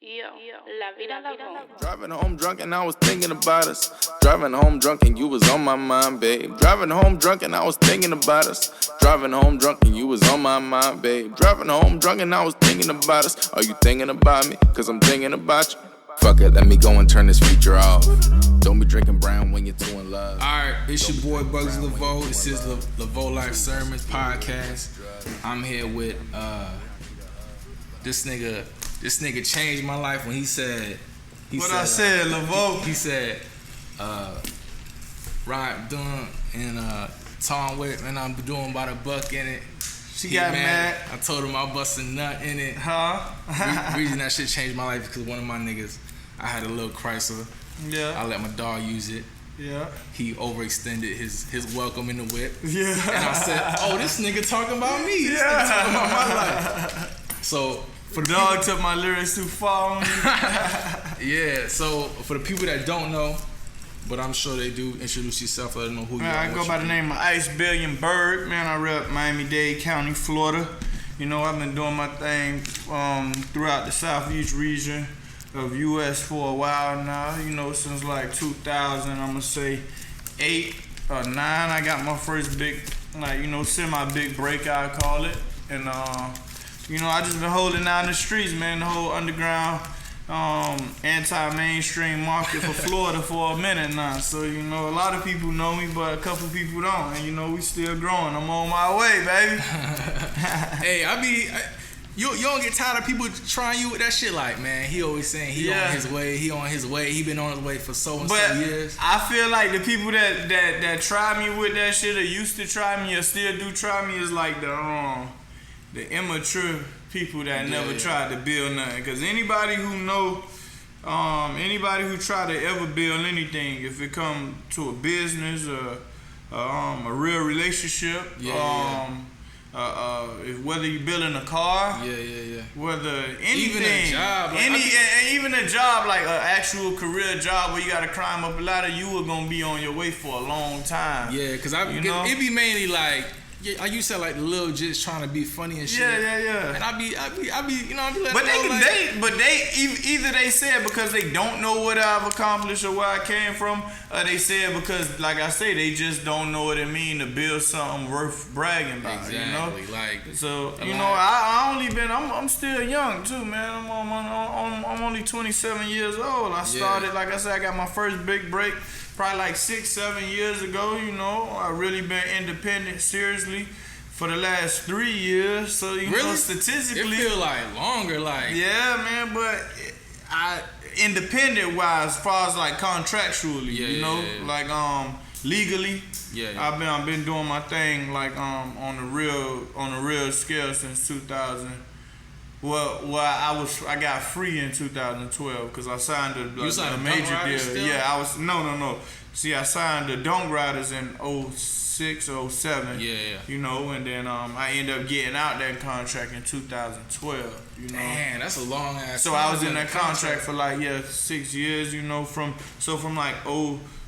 La vida Lavon. Driving home drunk and I was thinking about us. Driving home drunk and you was on my mind, babe. Driving home drunk and I was thinking about us. Driving home drunk and you was on my mind, babe. Driving home drunk and I was thinking about us. Are you thinking about me? Cause I'm thinking about you. Fuck it, let me go and turn this feature off. Don't be drinking brown when you're too in love. Alright, it's your boy Berg Lavo. This is Lavoelife Sermons Podcast. I'm here with this nigga changed my life when he said Lavo? He said Ryan Dunn and Tom Wick, and I'm doing about $1 in it. She got mad. I told him I'll bust a nut in it. Reason that shit changed my life because one of my niggas, I had a little Chrysler. Yeah. I let my dog use it. Yeah. He overextended his welcome in the whip. Yeah. And I said, oh, this nigga talking about me. This nigga talking about my life. So for the dog took my lyrics too far on me. Yeah, so for the people that don't know, but I'm sure they do, introduce yourself, let them know who you are. I go by the name of Ice Billion Berg. Man, I rep Miami-Dade County, Florida. You know, I've been doing my thing throughout the Southeast region of U.S. for a while now. You know, since like 2000, I'm gonna say 8 or 9, I got my first big, semi-big break, I call it. And you know, I just been holding down the streets, man, the whole underground anti-mainstream market for Florida for a minute now. So, you know, a lot of people know me, but a couple people don't. And, you know, we still growing. I'm on my way, baby. Hey, you don't get tired of people trying you with that shit? Like, man, he always saying he on his way, he been on his way for so and so years. I feel like the people that try me with that shit or used to try me or still do try me is like the immature people that never tried to build nothing. Because anybody who know, anybody who try to ever build anything, if it come to a business or a real relationship, whether you building a car, whether anything, even a job, even a job like an actual career job where you got to climb up a ladder, you are gonna be on your way for a long time. Yeah, because it be mainly like. Yeah, I used to like the little just trying to be funny and shit. Yeah. And I be, you know, I be letting But they either they say it because they don't know what I've accomplished or where I came from, or they say it because, like I say, they just don't know what it mean to build something worth bragging about. Exactly. You know, like so you know, I'm still young too, man. I'm only 27 years old. I started, like I said, I got my first big break probably like 6-7 years ago. You know, I really been independent seriously for the last 3 years. So you know, statistically, it feel like longer. Like man, but independent wise, as far as like contractually, like legally, I've been doing my thing like on a real scale since 2000. Well, I got free in 2012 because I signed a major deal. Still? Yeah, I was no. See, I signed the Dunk Riders in 06, 07. Yeah. You know, and then I ended up getting out that contract in 2012. You know, man, that's a long ass. So I was in that contract for like 6 years. You know, from like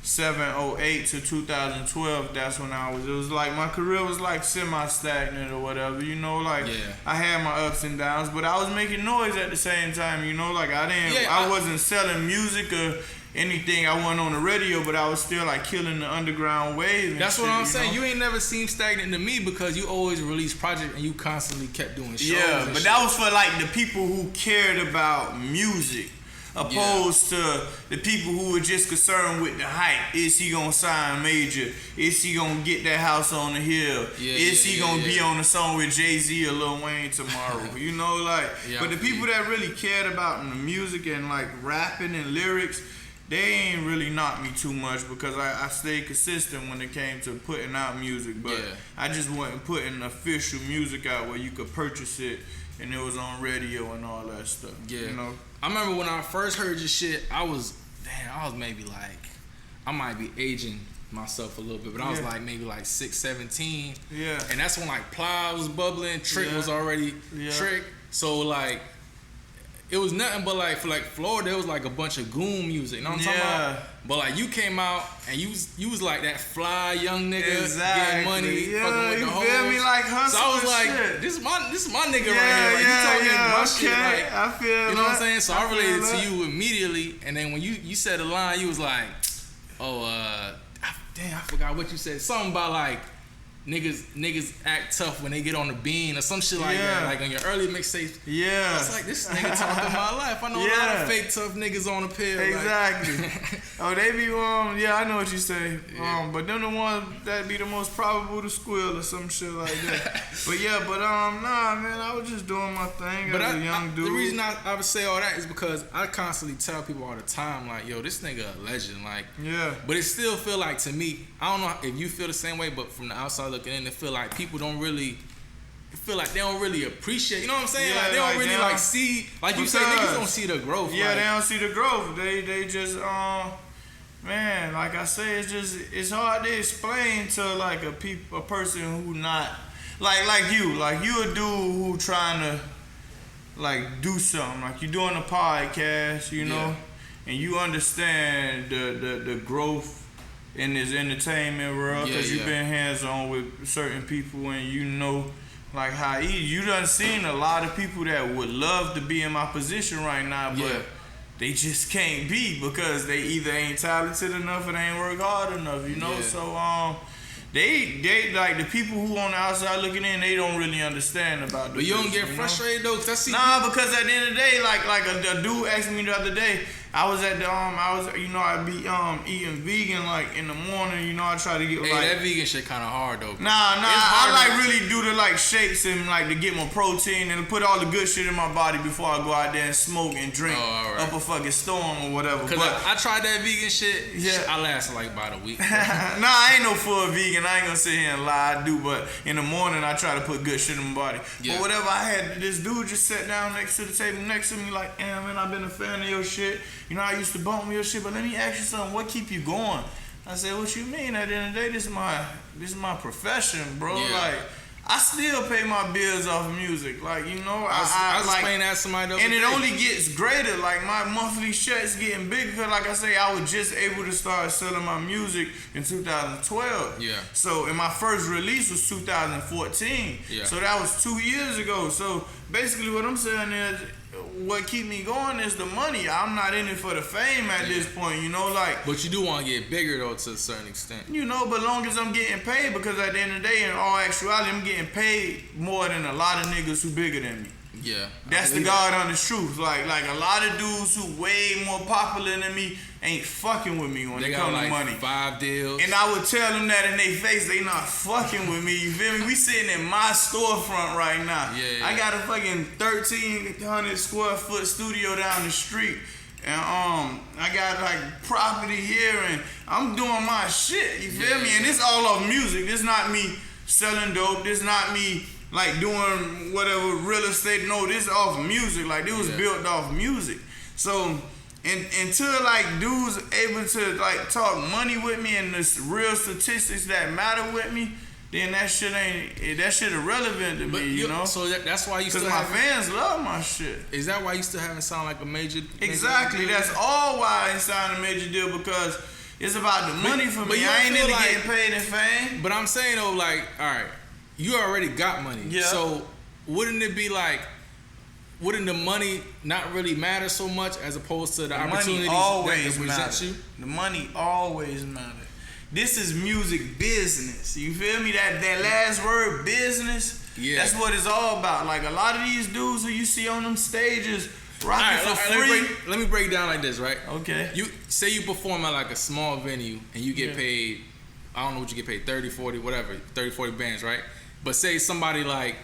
07, 08 to 2012, that's when it was like my career was like semi-stagnant or whatever, you know, like I had my ups and downs, but I was making noise at the same time, you know, like I wasn't selling music or anything, I wasn't on the radio, but I was still like killing the underground wave. And that's shit, what I'm saying. know? You ain't never seemed stagnant to me because you always released projects and you constantly kept doing shows. Yeah, but that was for like the people who cared about music. Opposed to the people who were just concerned with the hype. Is he gonna sign major? Is he gonna get that house on the hill? Is he gonna be on a song with Jay-Z or Lil Wayne tomorrow? You know, like, but the people that really cared about the music and like rapping and lyrics, they ain't really knocked me too much because I stayed consistent when it came to putting out music. But I just wasn't putting official music out where you could purchase it and it was on radio and all that stuff. Yeah. You know? I remember when I first heard your shit, I was maybe like, I might be aging myself a little bit, but I was like maybe like 6, 17. Yeah. And that's when like Ply was bubbling, Trick was already Trick. So like, it was nothing but like for like Florida, it was like a bunch of goon music. You know what I'm talking about? But like you came out and you was like that fly young nigga getting money, fucking with the hoes. Feel me, like hustle. So I was like, shit. this is my nigga right here. Like, you talking my shit, like I feel. You know what I'm saying? So I related that. to you immediately, and then when you said the line, you was like, damn, I forgot what you said. Something about like. Niggas act tough when they get on the bean or some shit like that. Like on your early mixtapes. Yeah. It's like this nigga talking my life. I know a lot of fake tough niggas on the pill. Exactly. Like. Oh, they be I know what you say. But them the ones that be the most probable to squill or some shit like that. Nah, man, I was just doing my thing as a young dude. The reason I would say all that is because I constantly tell people all the time, like, yo, this nigga a legend. Like, but it still feel like to me, I don't know if you feel the same way, but from the outside looking in, it feel like people don't really feel like they don't really appreciate, you know what I'm saying? Like they don't really like see, like you say, niggas don't see the growth. Yeah, they don't see the growth. They just man, like I say, it's hard to explain to like a person who not like you a dude who trying to like do something, like you doing a podcast, you know, and you understand the growth in this entertainment world because you've been hands-on with certain people and you know like how you done seen a lot of people that would love to be in my position right now, but they just can't be because they either ain't talented enough or they ain't work hard enough, you know. So they like the people who on the outside looking in, they don't really understand about. But you don't get frustrated though, cause I see. Nah, because at the end of the day, like a dude asked me the other day. I was at the I be eating vegan like in the morning, you know, I try to get that vegan shit kinda hard though. Nah, I like really do the like shakes and like to get my protein and put all the good shit in my body before I go out there and smoke and drink up a fucking storm or whatever. Cause I tried that vegan shit, I lasted like about a week. Nah, I ain't no full vegan, I ain't gonna sit here and lie, I do, but in the morning I try to put good shit in my body. But whatever, I had this dude just sat down next to the table next to me like, damn man, I've been a fan of your shit. You know, I used to bump your shit, but let me ask you something. What keep you going? I said, what you mean? At the end of the day, this is my profession, bro. Like, I still pay my bills off of music. Like, you know, I was like, explaining that to somebody and it only gets greater. Like, my monthly checks getting bigger. Cause like I say, I was just able to start selling my music in 2012. Yeah. So, and my first release was 2014. Yeah. So that was 2 years ago. So basically, what I'm saying is, what keep me going is the money. I'm not in it for the fame at this point, you know, like. But you do want to get bigger though, to a certain extent. You know, but long as I'm getting paid, because at the end of the day, in all actuality, I'm getting paid more than a lot of niggas who bigger than me. Yeah. That's the God honest truth. Like a lot of dudes who way more popular than me ain't fucking with me when it comes to money. 5 deals. And I would tell them that in their face, they not fucking with me. You feel me? We sitting in my storefront right now. Yeah. I got a fucking 1,300 square foot studio down the street. And I got like property here and I'm doing my shit. You feel me? And this all off music. This not me selling dope. This not me like doing whatever real estate. No, this off music. Like this was built off music. So until like dudes able to like talk money with me and the real statistics that matter with me, then that shit irrelevant to me, you know. So that's why you still my fans love my shit. Is that why you still haven't sound like a major? Exactly. That's all why I ain't signed a major deal, because it's about the money for me. I ain't into getting paid in fame. But I'm saying though, like, all right, you already got money. Yeah. So wouldn't it be like, wouldn't the money not really matter so much as opposed to the opportunities that present you? The money always matters. This is music business. You feel me? That last word, business. Yeah. That's what it's all about. Like a lot of these dudes who you see on them stages rocking for free. Let me break down like this, right? Okay. You say you perform at like a small venue and you get paid, I don't know what you get paid, 30, 40, whatever, 30, 40 bands, right? But say somebody like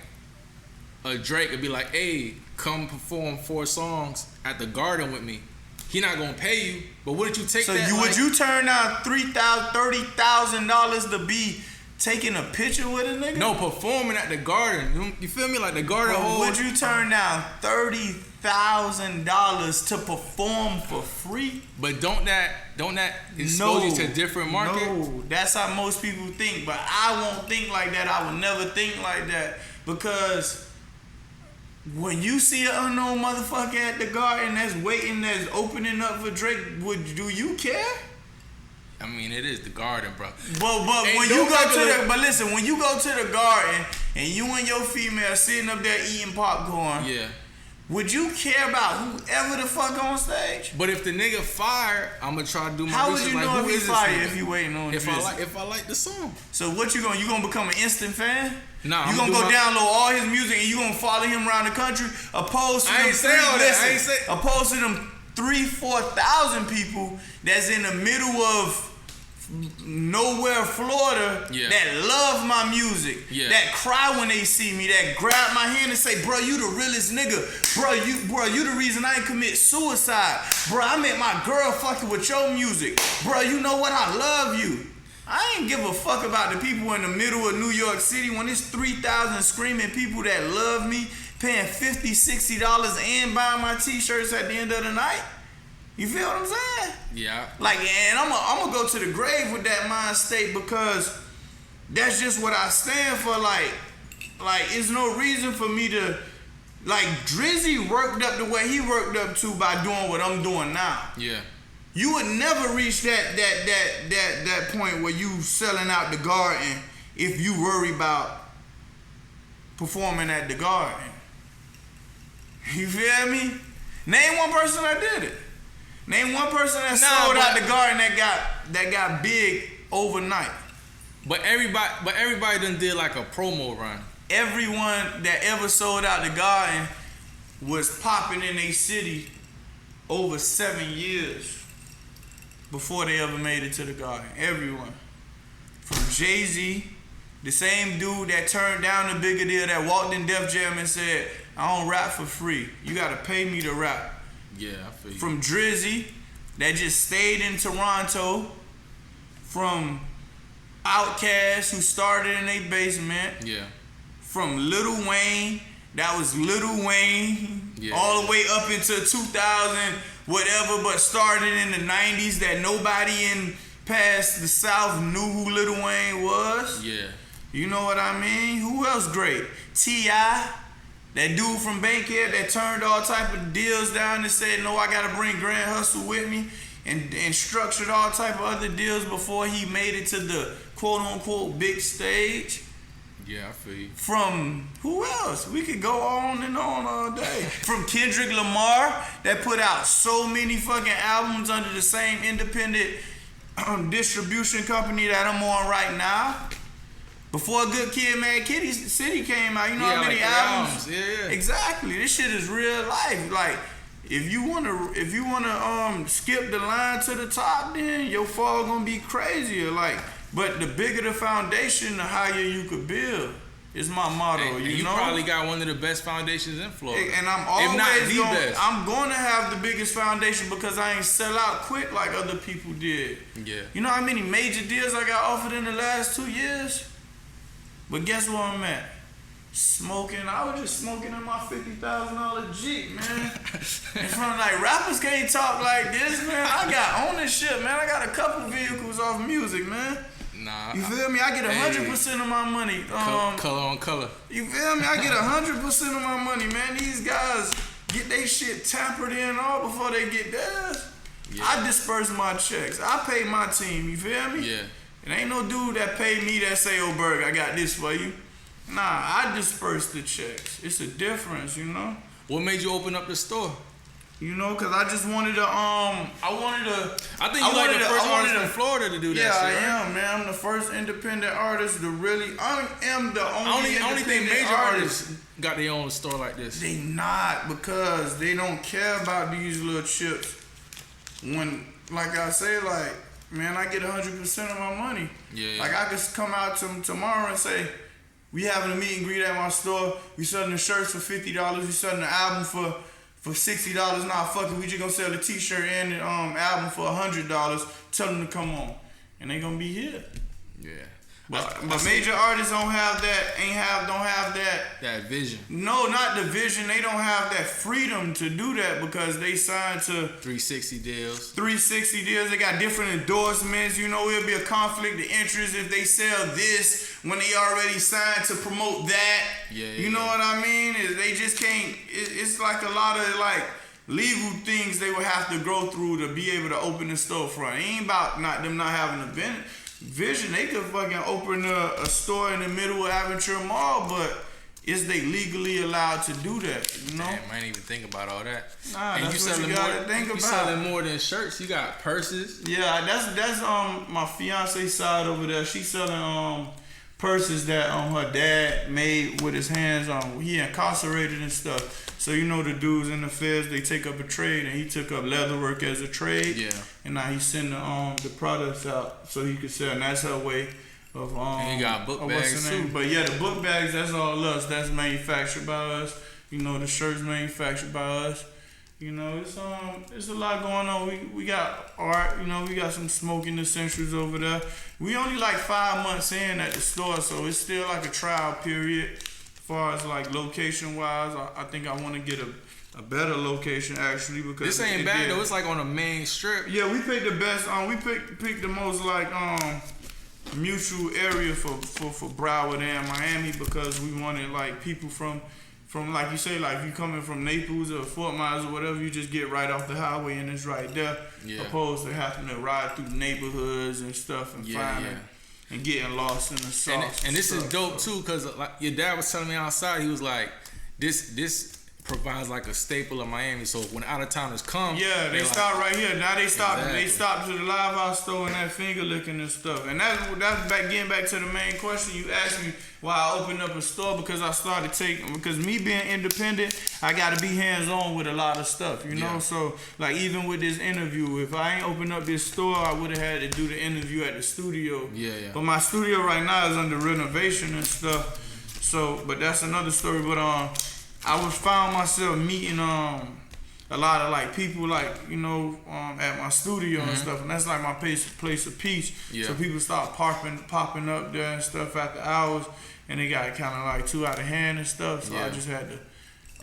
a Drake would be like, hey, come perform 4 songs at the Garden with me. He not gonna pay you, but wouldn't you take that? So would you turn down $30,000 to be taking a picture with a nigga? No, performing at the Garden. You feel me? Like the Garden hole. Would you turn down $30,000 to perform for free? But don't that expose you to a different market? No, that's how most people think. But I won't think like that. I would never think like that, because When you see an unknown motherfucker at the garden that's waiting, that's opening up for Drake, do you care? I mean, it is the garden, bro. But when you go to the, but listen, when you go to the garden and you and your female sitting up there eating popcorn, yeah, would you care about whoever the fuck on stage? But if the nigga fired, I'm gonna try to do my How would research. you like, know who if he is this fired nigga? if you waiting on if I like the song? So what you gonna become an instant fan? Nah, you gonna go download all his music and you gonna follow him around the country? Opposed to I them ain't say all that. I ain't say. Opposed to them 3,000-4,000 people that's in the middle of nowhere, Florida, that love my music, that cry when they see me, that grab my hand and say, bro, you the realest nigga. Bro, you the reason I ain't commit suicide. Bro, I met my girl fucking with your music. Bro, you know what? I love you. I ain't give a fuck about the people in the middle of New York City when it's 3,000 screaming people that love me, paying $50, $60 and buying my t-shirts at the end of the night. You feel what I'm saying? Yeah. Like, and I'm gonna go to the grave with that mind state because that's just what I stand for. Like, it's no reason for me to, like, Drizzy worked up the way he worked up to by doing what I'm doing now. Yeah. You would never reach that point where you selling out the garden if you worry about performing at the garden. You feel me? Name one person that did it. Name one person that sold out the garden that got big overnight. But everybody done did like a promo run. Everyone that ever sold out the garden was popping in a city over 7 years before they ever made it to the garden. Everyone. From Jay-Z, the same dude that turned down the bigger deal, that walked in Def Jam and said, I don't rap for free. You gotta pay me to rap. Yeah, I feel you. From Drizzy, that just stayed in Toronto. From Outkast, who started in a basement. Yeah. From Lil Wayne, that was Lil Wayne, all the way up into 2000, whatever, but started in the 90s that nobody in past the South knew who Lil Wayne was. Yeah. You know what I mean? Who else great? T.I., that dude from Bankhead that turned all type of deals down and said, no, I gotta bring Grand Hustle with me, and structured all type of other deals before he made it to the quote-unquote big stage. Yeah, I feel you. From who else? We could go on and on all day. From Kendrick Lamar, that put out so many fucking albums under the same independent distribution company that I'm on right now. Before Good Kid, Mad City came out, you know how many albums? Yeah. Exactly. This shit is real life. Like, if you wanna skip the line to the top, then your fall gonna be crazier. Like, but the bigger the foundation, the higher you could build. Is my motto. And you know? Probably got one of the best foundations in Florida. And I'm always I'm gonna have the biggest foundation because I ain't sell out quick like other people did. Yeah. You know how many major deals I got offered in the last 2 years? But guess where I'm at? Smoking. I was just smoking in my $50,000 Jeep, man. In front of, like, rappers can't talk like this, man. I got ownership, man. I got a couple vehicles off music, man. Nah. You feel me? I get 100% of my money. Color on color. You feel me? I get 100% of my money, man. These guys get their shit tampered in all before they get theirs. Yeah. I disperse my checks. I pay my team. You feel me? Yeah. It ain't no dude that pay me that say, oh, Berg, I got this for you. Nah, I disperse the checks. It's a difference, you know? What made you open up the store? You know, because I just wanted to, I think you're like the first artist in Florida to do that shit, I right? am, man. I'm the first independent artist to really, I am the only think major artist got their own store like this. They not, because they don't care about these little chips. When, like I say, like, man, I get 100% of my money. Yeah. Like, I could come out tomorrow and say, we having a meet and greet at my store. We selling the shirts for $50. We selling the album for $60. Nah, fuck it. We just gonna sell the t-shirt and the album for $100. Tell them to come on. And they gonna be here. Yeah. But major artists don't have that. That vision. No, not the vision. They don't have that freedom to do that because they signed to 360 deals. 360 deals. They got different endorsements. You know, it'll be a conflict of interest if they sell this when they already signed to promote that. You know what I mean? They just can't. It's like a lot of like legal things they would have to go through to be able to open the storefront. It ain't about them not having a vision. They could fucking open a store in the middle of Aventura Mall, but is they legally allowed to do that? You know, man, I ain't even think about all that. Nah, and that's what you gotta think about. You selling more than shirts. You got purses. Yeah, that's my fiance side over there. She selling purses that her dad made with his hands. He incarcerated and stuff. So you know the dudes in the feds, they take up a trade, and he took up leatherwork as a trade. Yeah. And now he's sending the products out so he could sell. And that's her way of and he got book bags too. But yeah, the book bags, that's all us. That's manufactured by us. You know, the shirts manufactured by us. You know, it's a lot going on. We got art. You know, we got some smoking essentials over there. We only like 5 months in at the store, so it's still like a trial period. As far as like location wise, I think I want to get a better location actually because this ain't bad though. It's like on a main strip. Yeah, we picked the best. We picked the most like mutual area for Broward and Miami because we wanted like people from like you say, like if you coming from Naples or Fort Myers or whatever, you just get right off the highway and it's right there. Yeah. Opposed to having to ride through neighborhoods and stuff and finding. And getting lost in the sauce. And this is dope too, cause like your dad was telling me outside, he was like, this provides like a staple of Miami. So when out of towners come, they stop right here. Now they stop. Exactly. They stop to the live house store and that finger licking and stuff. And that's getting back to the main question you asked me. Why I opened up a store because I started because me being independent, I got to be hands on with a lot of stuff, you know. So like even with this interview, if I ain't opened up this store, I would have had to do the interview at the studio. But my studio right now is under renovation and stuff. So, but that's another story. But I found myself meeting a lot of like people like you know at my studio and stuff, and that's like my place of peace. So people start popping up there and stuff after hours, and they got kind of like too out of hand and stuff. So I just had to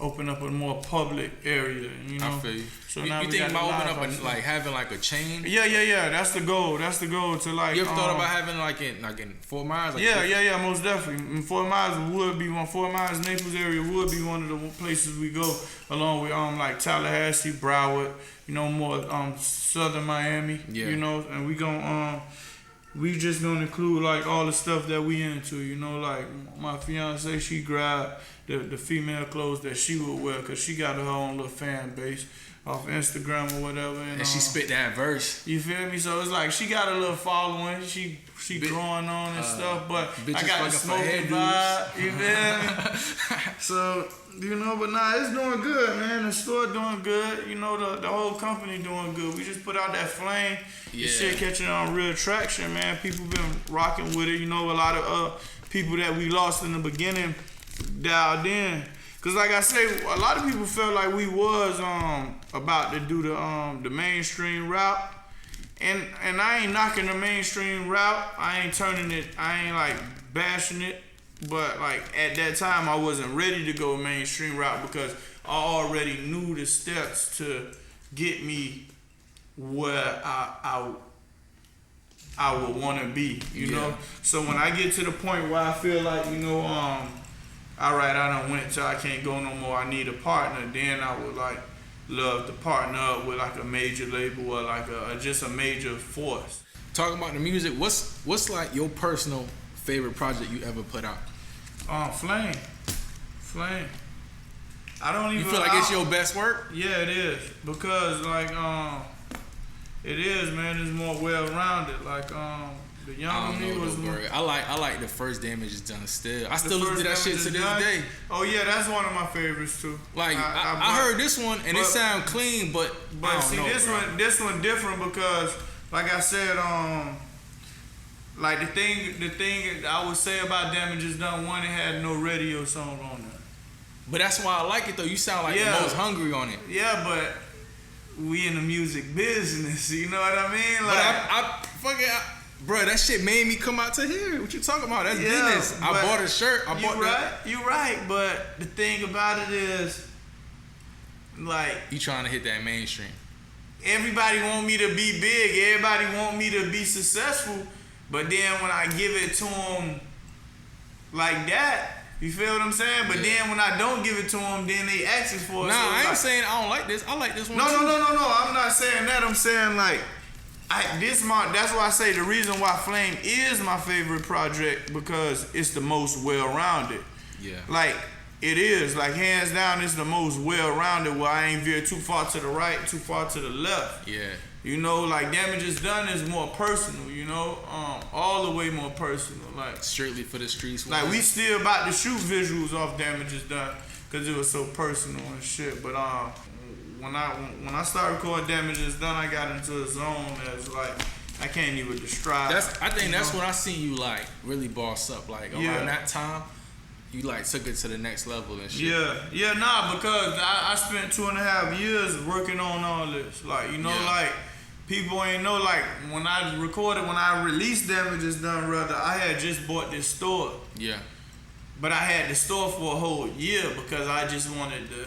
open up a more public area, you know. I feel you. So you think about opening up and like having like a chain? Yeah. That's the goal. To like. You ever thought about having like in Fort Myers? Like yeah, most definitely. In Fort Myers would be one. Fort Myers, Naples area would be one of the places we go, along with like Tallahassee, Broward. You know, more southern Miami. Yeah. You know, and we just gonna include like all the stuff that we into. You know, like my fiance, she grabbed the female clothes that she would wear because she got her own little fan base off Instagram or whatever, and she spit that verse. You feel me? So it's like she got a little following. She growing on and stuff, but I got the smoking vibe. You feel me? So you know, but nah, it's doing good, man. The store doing good. You know, the whole company doing good. We just put out that flame. Yeah. This shit catching on real traction, man. People been rocking with it. You know, a lot of people that we lost in the beginning dialed in. Cause like I say, a lot of people felt like we was about to do the mainstream route, and I ain't knocking the mainstream route. I ain't like bashing it, but like at that time I wasn't ready to go mainstream route because I already knew the steps to get me where I would want to be, you know. So when I get to the point where I feel like all right, I done went till I can't go no more, I need a partner, then I would like love to partner up with like a major label or like just a major force. Talking about the music, what's like your personal favorite project you ever put out? Flame. I don't even. You feel like it's your best work? Yeah, it is because like it is, man. It's more well-rounded. Like the young me was. I like the first Damage Is Done still. I still listen to that shit to this day. Oh yeah, that's one of my favorites too. Like I heard this one and it sound clean, but see this one different because like I said, like the thing I would say about Damage Is Done, one, it had no radio song on there. But that's why I like it though. You sound like the most hungry on it. Yeah, but we in the music business, you know what I mean? Like, but Bro, that shit made me come out to here. What you talking about? That's business. I bought a shirt. You right, but the thing about it is, like, you trying to hit that mainstream. Everybody want me to be big. Everybody want me to be successful. But then when I give it to them like that, you feel what I'm saying? But then when I don't give it to them, then they asking for it. Nah, so I ain't saying I don't like this. I like this one too. No. I'm not saying that. I'm saying like, that's why I say the reason why Flame is my favorite project, because it's the most well-rounded. Yeah. Like, it is. Like, hands down, it's the most well-rounded, where I ain't veer too far to the right, too far to the left. Yeah. You know, like, Damage Is Done is more personal, you know? All the way more personal. Like, strictly for the streets. Like, we still about to shoot visuals off Damage Is Done, because it was so personal and shit. But when I started recording Damage Is Done, I got into a zone that's like, I can't even describe. I think that's when I seen you, like, really boss up. Like, around that time, you, like, took it to the next level and shit. Yeah, because I spent 2.5 years working on all this. Like, you know, like, people ain't know, like, when I released Damage Is Done, rather, I had just bought this store. Yeah. But I had the store for a whole year because I just wanted to,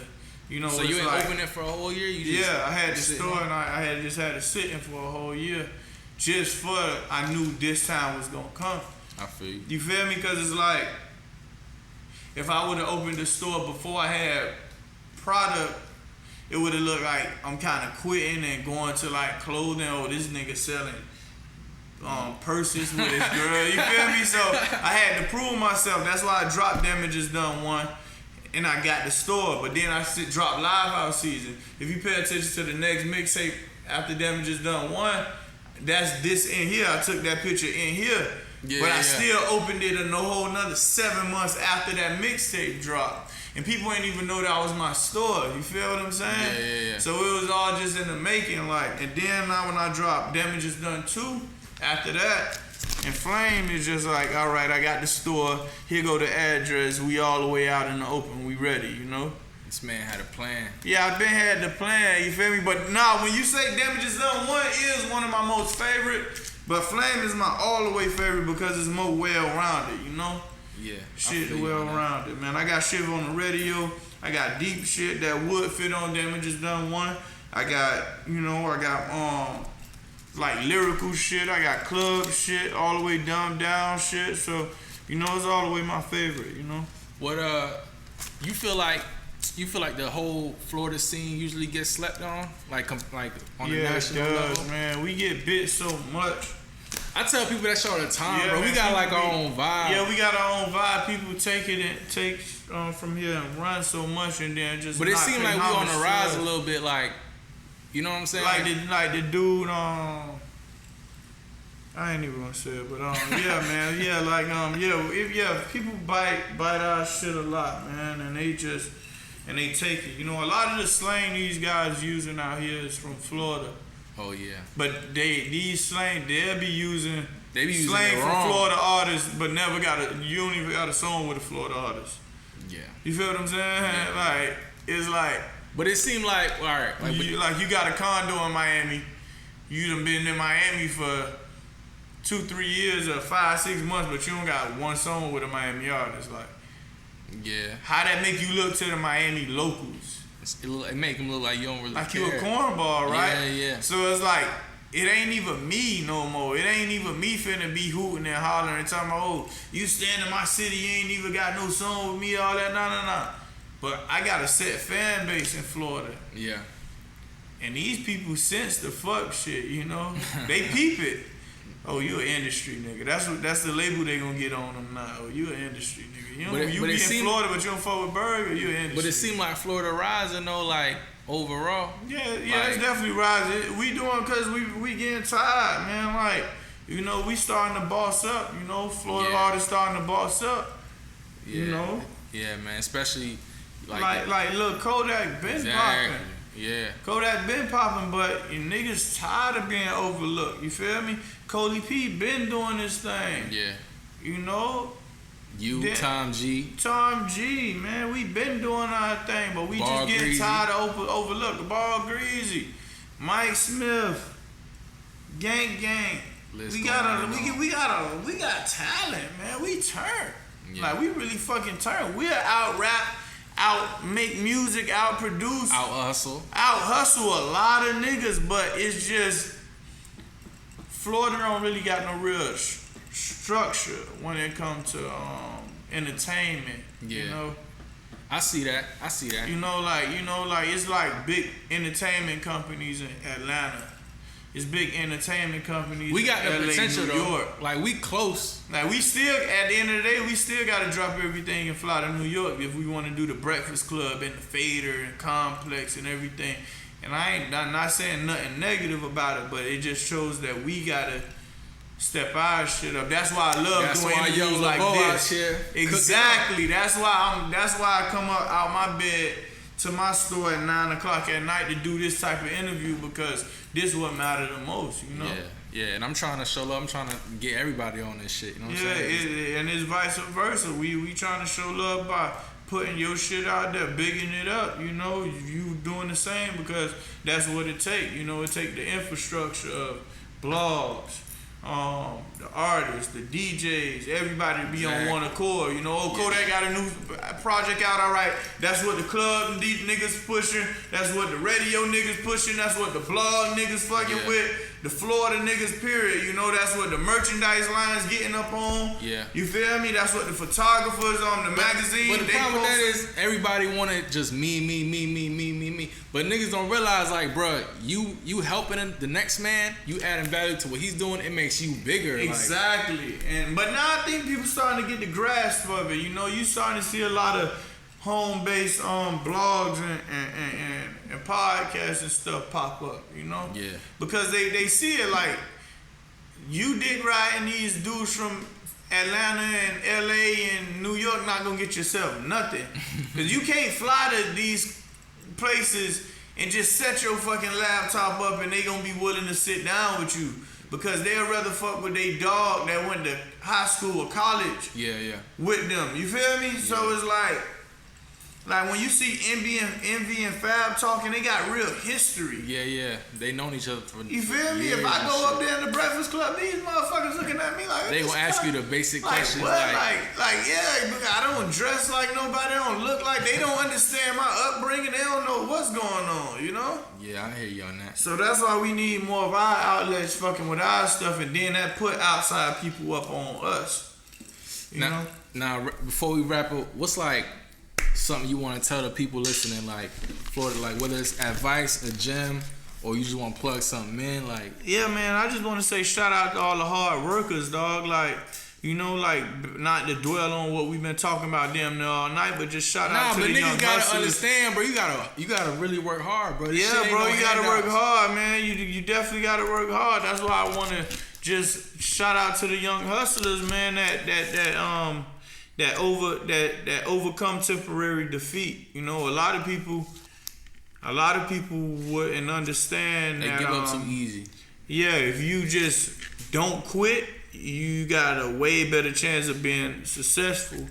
you know. So you ain't open it for a whole year? I had the store and I had just had it sitting for a whole year, just for I knew this time was gonna come. I feel you. You feel me? Because it's like, if I would have opened the store before I had product, it would have looked like I'm kind of quitting and going to like clothing. Oh, this nigga selling purses with his girl. You feel me? So I had to prove myself. That's why I dropped Damage Is Done 1, and I got the store. But then I dropped Live House Season. If you pay attention to the next mixtape after Damage Is Done 1, that's this in here. I took that picture in here. But I still opened it a whole another 7 months after that mixtape dropped. And people ain't even know that was my store. You feel what I'm saying? Yeah. So it was all just in the making. Like, and then now when I dropped Damage Is Done 2, after that, and Flame is just like, all right, I got the store. Here go the address. We all the way out in the open. We ready, you know? This man had a plan. Yeah, I been had the plan, you feel me? But nah, when you say Damage Is Done 1 is one of my most favorite, but Flame is my all the way favorite because it's more well-rounded, you know? Yeah. Shit well-rounded, man. I got shit on the radio. I got deep shit that would fit on Damage Is Done 1. I got like lyrical shit. I got club shit, all the way dumbed down shit. So, you know, it's all the way my favorite, you know? What you feel like the whole Florida scene usually gets slept on? Like on the national level? Man. We get bit so much. I tell people that shit all the time, bro. We got like our own vibe. Yeah, we got our own vibe. People take it and take from here and run so much and then just. But it seemed like we on the rise a little bit, like, you know what I'm saying? Like the dude, I ain't even gonna say it, but yeah, man, yeah, people bite our shit a lot, man, and they take it. You know, a lot of the slang these guys using out here is from Florida. Oh yeah. But they'll be using it slang from wrong. Florida artists, but you don't even got a song with a Florida artist. Yeah. You feel what I'm saying? Yeah. Like, it's like. But it seemed like, all right. You got a condo in Miami. You done been in Miami for 2-3 years or 5-6 months, but you don't got one song with a Miami artist. Like, yeah. How that make you look to the Miami locals? It make them look like you don't really like care. You a cornball, right? Yeah. So it's like, it ain't even me no more. It ain't even me finna be hooting and hollering and talking about, oh, you stand in my city, you ain't even got no song with me, all that, nah. But I got a set fan base in Florida. Yeah. And these people sense the fuck shit, you know? They peep it. Oh, you an industry nigga. That's the label they gonna get on them now. Oh, you an industry nigga. You be in Florida, but you don't fuck with Berg, or you an industry. But it seemed like Florida rising though, like overall. Yeah, it's definitely rising. We doing because we getting tired, man. Like, you know, we starting to boss up. You know, Florida artists starting to boss up. Yeah. You know. Yeah, man. Especially like look, Kodak been popping. Yeah. Kodak been popping, but you niggas tired of being overlooked. You feel me? Cody P been doing this thing. Yeah. You know? Tom G, man, we been doing our thing, but we Ball just getting Greasy. tired of overlooked. Ball Greasy, Mike Smith, Gang, We got talent, man. We turn. Yeah. Like we really fucking turn. We'll out rap, out make music, out produce, out hustle a lot of niggas, but it's just Florida don't really got no real structure when it comes to entertainment. Yeah. You know? I see that. You know, like it's like big entertainment companies in Atlanta. It's big entertainment companies. We got the LA, potential New York. though. Like we close. Like we still, at the end of the day, we still gotta drop everything and fly to New York if we want to do the Breakfast Club and the Fader and Complex and everything. And I'm not saying nothing negative about it, but it just shows that we gotta step our shit up. That's why I love doing interviews like this. Exactly. That's why I come up out my bed to my store at 9 o'clock at night to do this type of interview, because this is what matters the most, you know? Yeah, and I'm trying to show love. I'm trying to get everybody on this shit, you know what I'm saying? And it's vice versa. We trying to show love by putting your shit out there, bigging it up, you know? You doing the same, because that's what it take. You know, it take the infrastructure of blogs, the artists, the DJs, everybody to be on one accord. You know, Kodak got a new project out, all right. That's what the club these niggas pushing. That's what the radio niggas pushing. That's what the blog niggas fucking with. The Florida niggas, period. You know, that's what the merchandise lines getting up on. Yeah. You feel me? That's what the photographers on the magazine. But the problem with that is everybody want to just me. But niggas don't realize, like, bruh, you helping the next man, you adding value to what he's doing, it makes you bigger. Exactly. But now I think people starting to get the grasp of it. You know, you starting to see a lot of home-based blogs and podcasts and stuff pop up, you know? Yeah. Because they see it like, you dick riding these dudes from Atlanta and LA and New York not gonna get yourself nothing. Because you can't fly to these places and just set your fucking laptop up and they gonna be willing to sit down with you. Because they'll rather fuck with their dog that went to high school or college with them. You feel me? Yeah. So it's like when you see Envy and Fab talking, they got real history. Yeah. They known each other for You feel me? If I go up there in the Breakfast Club, these motherfuckers looking at me like... They gonna ask you the basic questions. What? I don't dress like nobody. I don't look like... They don't understand my upbringing. They don't know what's going on, you know? Yeah, I hear you on that. So that's why we need more of our outlets fucking with our stuff, and then that put outside people up on us. You know? Now, before we wrap up, what's like... something you want to tell the people listening, like Florida, like whether it's advice, a gem, or you just want to plug something in, like? Yeah, man, I just want to say shout out to all the hard workers, dog. Like, you know, like not to dwell on what we've been talking about damn near all night, but just shout out to the young hustlers. Nah, but niggas gotta understand, bro. You gotta really work hard, bro. Yeah, bro, you gotta work hard, man. You definitely gotta work hard. That's why I want to just shout out to the young hustlers, man. That overcome temporary defeat. You know, a lot of people wouldn't understand they that. Give up too easy. Yeah, if you just don't quit, you got a way better chance of being successful.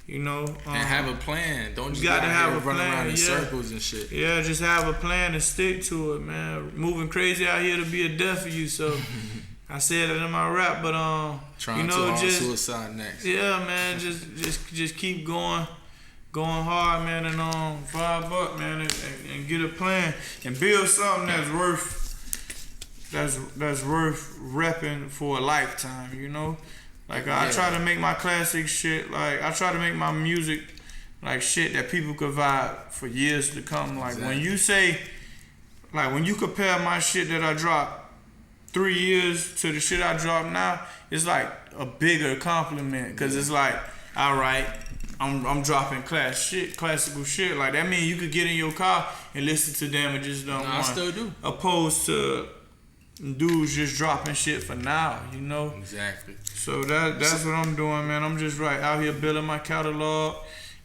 You know, and have a plan. Don't just gotta have a run plan, around in circles and shit. Yeah, just have a plan and stick to it, man. Moving crazy out here to be a death for you, so. I said it in my rap, but trying to hard, suicide next. Yeah, man, just keep going hard, man, and vibe up, man, and get a plan and build something that's worth repping for a lifetime, you know. Like I try to make my classic shit, like I try to make my music like shit that people could vibe for years to come. Like when you say, like when you compare my shit that I dropped 3 years to the shit I drop now, it's like a compliment, because it's like, all right, I'm dropping classical shit. Like that means you could get in your car and listen to them and just don't want. I still do. Opposed to dudes just dropping shit for now, you know? Exactly. So that's what I'm doing, man. I'm just out here building my catalog,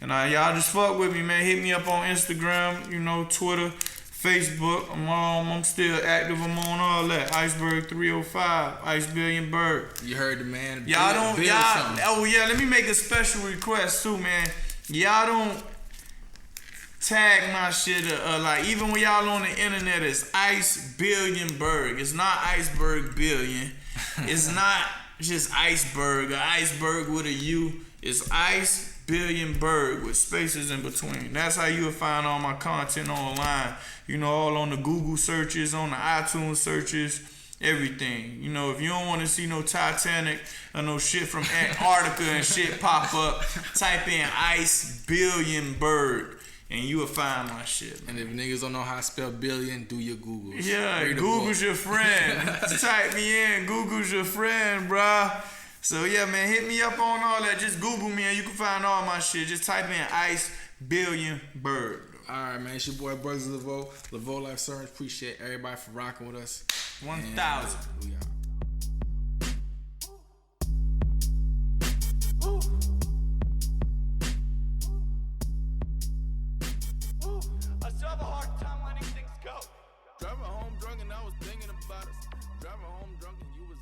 and y'all just fuck with me, man. Hit me up on Instagram, you know, Twitter, Facebook. I'm still active. I'm on all that. Iceberg 305, Ice Billion Berg. You heard the man. Oh yeah, let me make a special request too, man. Y'all don't Tag my shit. Like even when y'all on the internet, it's Ice Billion Berg. It's not Iceberg Billion. It's not just Iceberg. Or Iceberg with a U. It's Ice Billion Berg with spaces in between. That's how you'll find all my content online. You know, all on the Google searches, on the iTunes searches, everything. You know, if you don't want to see no Titanic or no shit from Antarctica and shit pop up, type in Ice Billion Berg and you will find my shit, man. And if niggas don't know how to spell billion, do your Googles. Yeah, Google's your friend. Type me in, Google's your friend, bruh. So yeah, man, hit me up on all that. Just Google me and you can find all my shit. Just type in Ice Billion Berg. Alright, man, it's your boy Berg Lavoelife Sermons. Appreciate everybody for rocking with us. 1,000. We out. I still have a hard time letting things go. Driving home drunk and I was thinking about us. Driving home drunk and you was